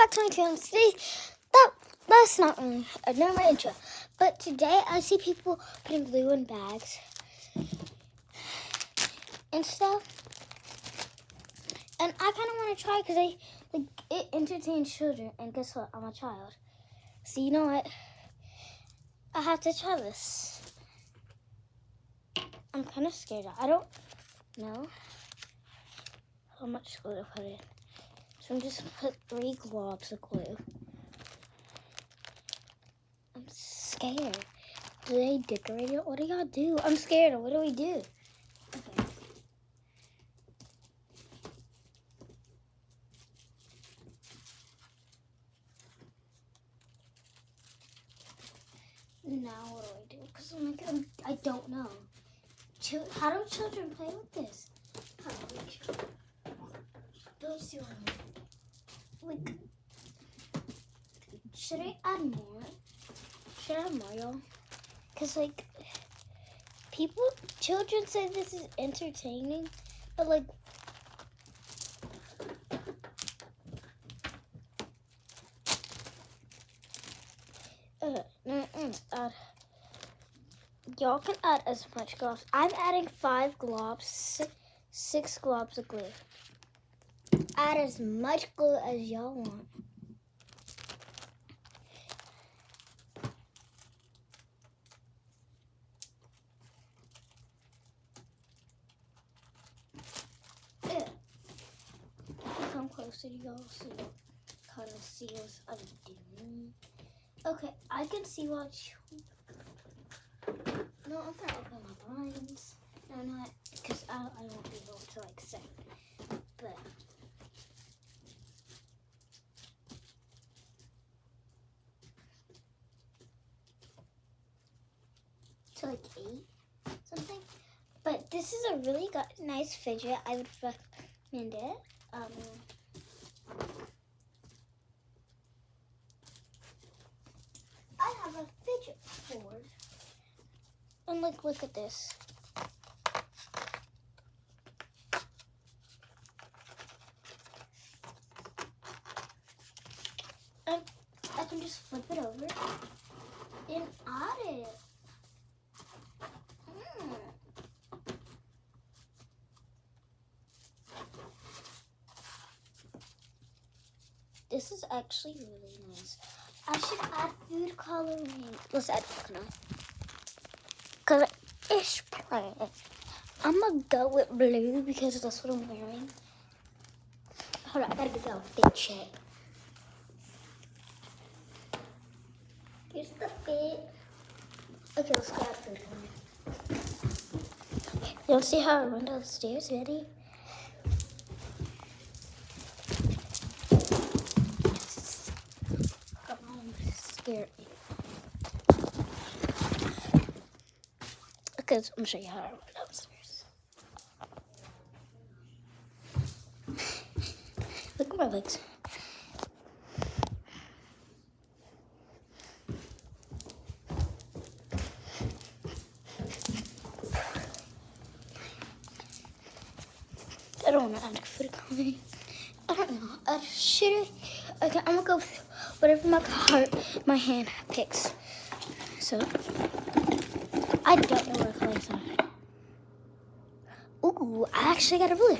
back to my channel. Today, that's not really not my intro, but today I see people putting glue in bags and stuff, and I kind of want to try because it entertains children. And guess what? I'm a child, so you know what? I have to try this. I'm kind of scared. I don't know how much glue to put in. So I'm just gonna put 3 globs of glue. I'm scared. Do they decorate it? What do y'all do? I'm scared. What do we do? Okay. Now what do I do? Because I don't know. How do children play with this? Let's see what I mean. Like, should I add more? Should I add more, y'all? Because, like, children say this is entertaining, but, like, y'all can add as much globs. I'm adding 5 globs, 6 globs of glue. Add as much glue as y'all want. Come closer to y'all so you kind of see what I'm doing. Okay, I can see what you... No, I'm gonna open my blinds. No, not because I won't be able to like say. But to like 8 something. But this is a really nice fidget. I would recommend it. I have a fidget board. And like, look at this. And I can just flip it over and add it. This is actually really nice. I should add food coloring. Let's add coconut. Because it's plain. I'm going to go with blue because that's what I'm wearing. Hold on, I got to give y'all a fit check. Here's the fit. Okay, let's go add food coloring. Y'all see how I run down the stairs? Ready? Scared me. Okay, so I'm gonna show you how to run downstairs. Look at my legs. I don't want to add food coloring. I don't know. Should I? Okay, I'm gonna go with whatever my hand picks. So I don't know what colors are. Ooh, I actually got a blue.